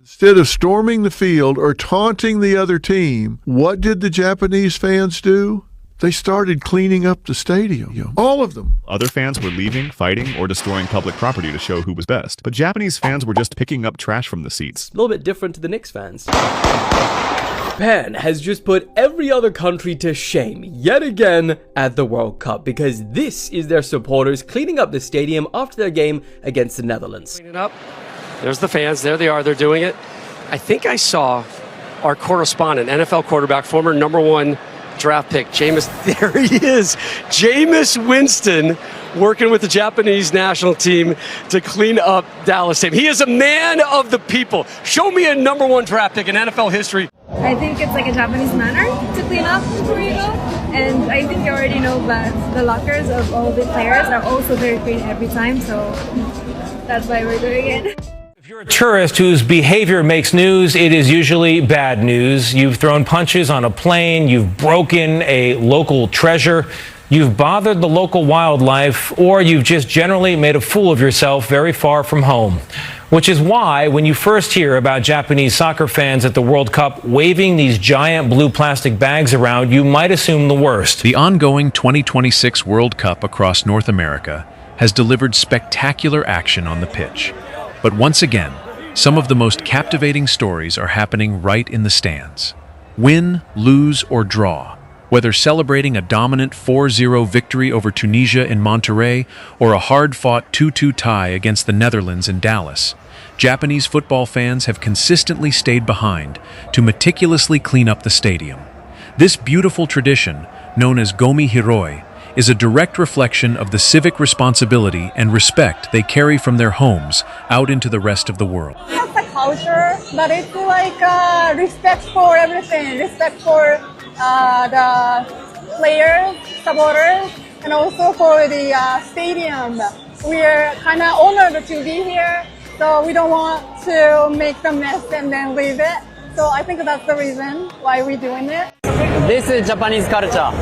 Instead of storming the field or taunting the other team, what did the Japanese fans do? They started cleaning up the stadium. All of them. Other fans were leaving, fighting, or destroying public property to show who was best. But Japanese fans were just picking up trash from the seats. A little bit different to the Knicks fans. Japan has just put every other country to shame yet again at the World Cup, because this is their supporters cleaning up the stadium after their game against the Netherlands. Cleaning up. There's the fans. There they are. They're doing it. I think I saw our correspondent, NFL quarterback, former #1 draft pick, Jameis. There he is. Jameis Winston working with the Japanese national team to clean up Dallas Stadium. He is a man of the people. Show me a #1 draft pick in NFL history. I think it's like a Japanese manner to clean up before you go. And I think you already know that the lockers of all the players are also very clean every time. So that's why we're doing it. If you're a tourist whose behavior makes news, it is usually bad news. You've thrown punches on a plane, you've broken a local treasure, you've bothered the local wildlife, or you've just generally made a fool of yourself very far from home. Which is why, when you first hear about Japanese soccer fans at the World Cup waving these giant blue plastic bags around, you might assume the worst. The ongoing 2026 World Cup across North America has delivered spectacular action on the pitch. But once again, some of the most captivating stories are happening right in the stands. Win, lose, or draw, whether celebrating a dominant 4-0 victory over Tunisia in Monterrey or a hard-fought 2-2 tie against the Netherlands in Dallas, Japanese football fans have consistently stayed behind to meticulously clean up the stadium. This beautiful tradition, known as gomi hiroi, is a direct reflection of the civic responsibility and respect they carry from their homes out into the rest of the world. It's a culture, but it's like respect for everything, respect for the players, supporters, and also for the stadium. We are kind of honored to be here, so we don't want to make the mess and then leave it. So I think that's the reason why we're doing it. This is Japanese culture.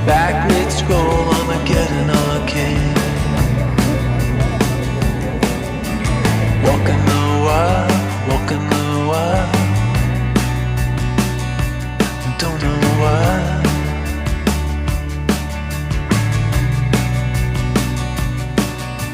Back mid-scroll, I'm getting arcade. Walking the wild, walking the wild. Don't know why.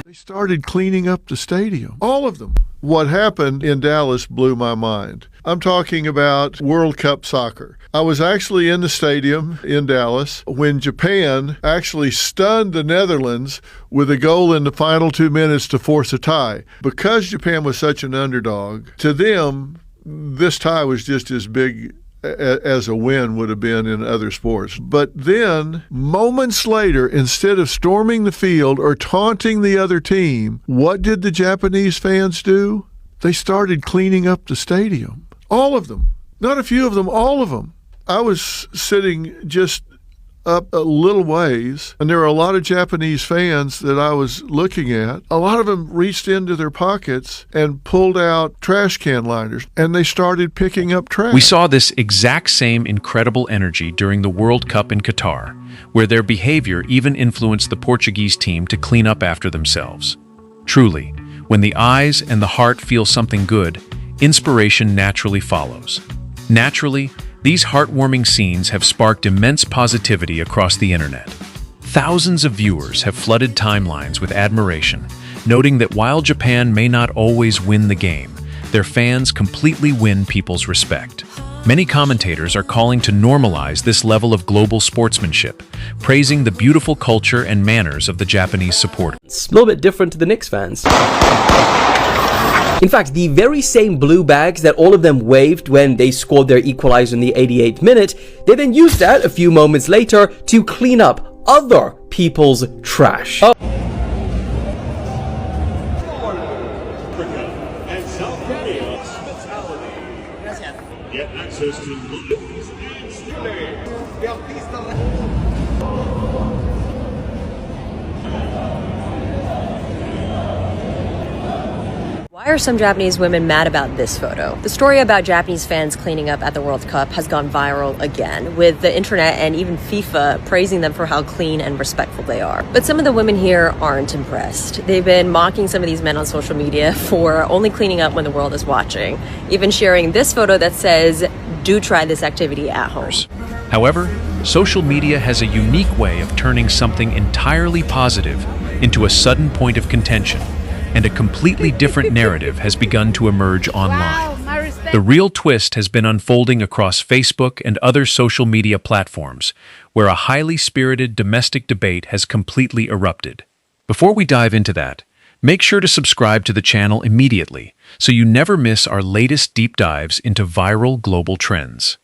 They started cleaning up the stadium. All of them. What happened in Dallas blew my mind. I'm talking about World Cup soccer. I was actually in the stadium in Dallas when Japan actually stunned the Netherlands with a goal in the final 2 minutes to force a tie. Because Japan was such an underdog, to them, this tie was just as big as a win would have been in other sports. But then, moments later, instead of storming the field or taunting the other team, what did the Japanese fans do? They started cleaning up the stadium. All of them. Not a few of them, all of them. I was sitting just up a little ways, and there were a lot of Japanese fans that I was looking at. A lot of them reached into their pockets and pulled out trash can liners, and they started picking up trash. We saw this exact same incredible energy during the World Cup in Qatar, where their behavior even influenced the Portuguese team to clean up after themselves. Truly, when the eyes and the heart feel something good, inspiration naturally follows. Naturally, these heartwarming scenes have sparked immense positivity across the internet. Thousands of viewers have flooded timelines with admiration, noting that while Japan may not always win the game, their fans completely win people's respect. Many commentators are calling to normalize this level of global sportsmanship, praising the beautiful culture and manners of the Japanese supporters. It's a little bit different to the Knicks fans. In fact, the very same blue bags that all of them waved when they scored their equalizer in the 88th minute, they then used that a few moments later to clean up other people's trash. Oh. Get access to Why are some Japanese women mad about this photo? The story about Japanese fans cleaning up at the World Cup has gone viral again, with the internet and even FIFA praising them for how clean and respectful they are. But some of the women here aren't impressed. They've been mocking some of these men on social media for only cleaning up when the world is watching, even sharing this photo that says, "Do try this activity at home." However, social media has a unique way of turning something entirely positive into a sudden point of contention, and a completely different narrative has begun to emerge online. The real twist has been unfolding across Facebook and other social media platforms, where a highly spirited domestic debate has completely erupted. Before we dive into that, make sure to subscribe to the channel immediately so you never miss our latest deep dives into viral global trends.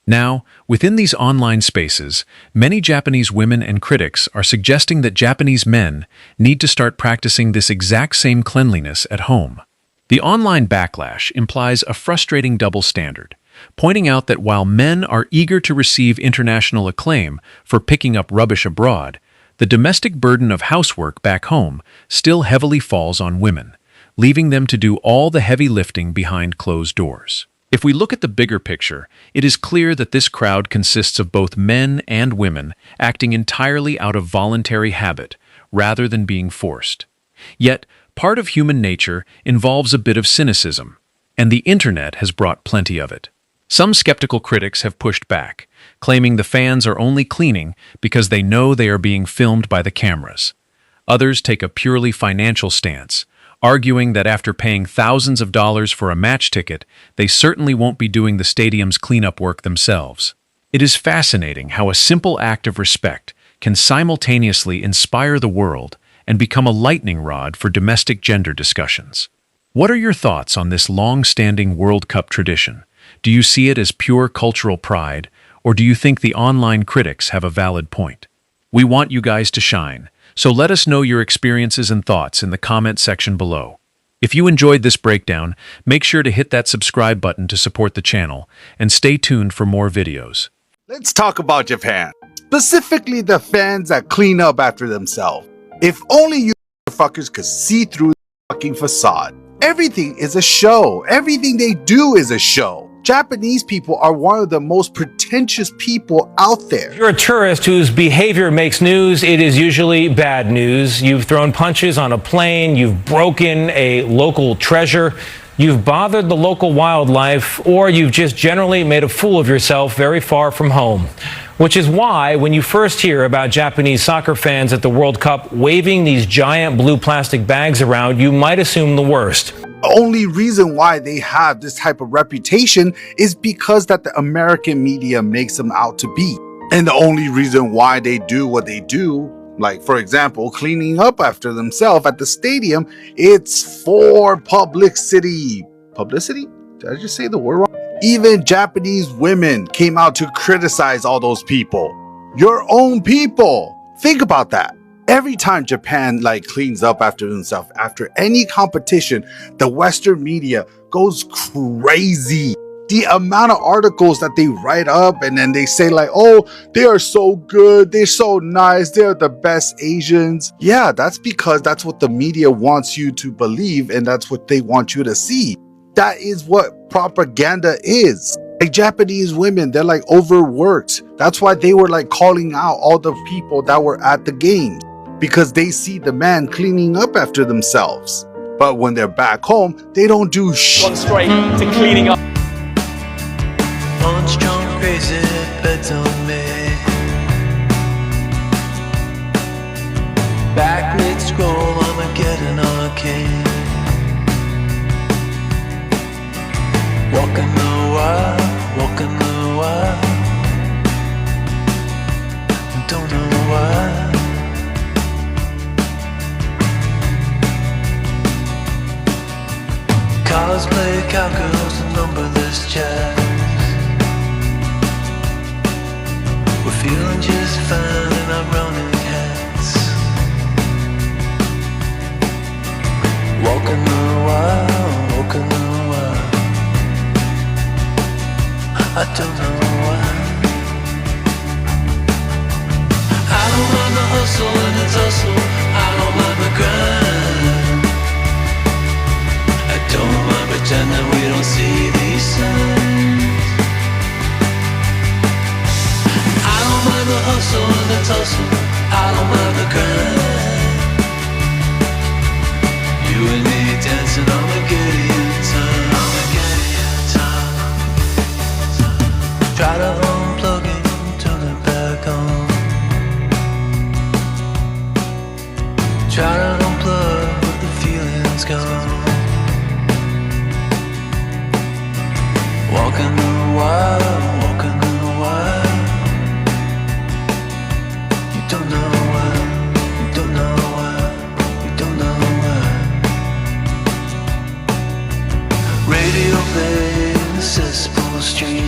Now, within these online spaces, many Japanese women and critics are suggesting that Japanese men need to start practicing this exact same cleanliness at home. The online backlash implies a frustrating double standard, pointing out that while men are eager to receive international acclaim for picking up rubbish abroad, the domestic burden of housework back home still heavily falls on women, leaving them to do all the heavy lifting behind closed doors. If we look at the bigger picture, it is clear that this crowd consists of both men and women acting entirely out of voluntary habit, rather than being forced. Yet, part of human nature involves a bit of cynicism, and the internet has brought plenty of it. Some skeptical critics have pushed back, claiming the fans are only cleaning because they know they are being filmed by the cameras. Others take a purely financial stance, arguing that after paying thousands of dollars for a match ticket, they certainly won't be doing the stadium's cleanup work themselves. It is fascinating how a simple act of respect can simultaneously inspire the world and become a lightning rod for domestic gender discussions. What are your thoughts on this long-standing World Cup tradition? Do you see it as pure cultural pride, or do you think the online critics have a valid point? We want you guys to shine, so let us know your experiences and thoughts in the comment section below. If you enjoyed this breakdown, make sure to hit that subscribe button to support the channel, and stay tuned for more videos. Let's talk about Japan, specifically the fans that clean up after themselves. If only you fuckers could see through the fucking facade. Everything is a show. Everything they do is a show. Japanese people are one of the most pretentious people out there. If you're a tourist whose behavior makes news, it is usually bad news. You've thrown punches on a plane, you've broken a local treasure, you've bothered the local wildlife, or you've just generally made a fool of yourself very far from home. Which is why, when you first hear about Japanese soccer fans at the World Cup waving these giant blue plastic bags around, you might assume the worst. The only reason why they have this type of reputation is because that the American media makes them out to be. And the only reason why they do what they do, like for example, cleaning up after themselves at the stadium, it's for publicity. Publicity? Did I just say the word wrong? Even Japanese women came out to criticize all those people. Your own people. Think about that. Every time Japan cleans up after themselves, after any competition, the Western media goes crazy. The amount of articles that they write up and then they say oh, they are so good, they're so nice, they're the best Asians. Yeah, that's because that's what the media wants you to believe and that's what they want you to see. That is what propaganda is. Japanese women, they're overworked. That's why they were calling out all the people that were at the games, because they see the man cleaning up after themselves. But when they're back home, they don't do shit. Straight to cleaning up. One strong crazy bets on me. Back mid scroll, I'ma get an arcade. Walking the wild, walking the wild. Don't know why. Cosplay cowgirls and numberless jazz. We're feeling just fine in our running hats. Walking the wild, walking the wild. I don't know why. I don't mind the hustle and the tussle, I don't mind the grind. I don't mind pretending we don't see these signs. I don't mind the hustle and the tussle, I don't mind the grind. You and me dancing on the Gideon time, on the Gideon time. Try to unplug it, turn it back on. Try to unplug, but the feeling's gone. Walking in the wild, walking in the wild. You don't know why, you don't know why, you don't know why. Radio play in the cesspool stream.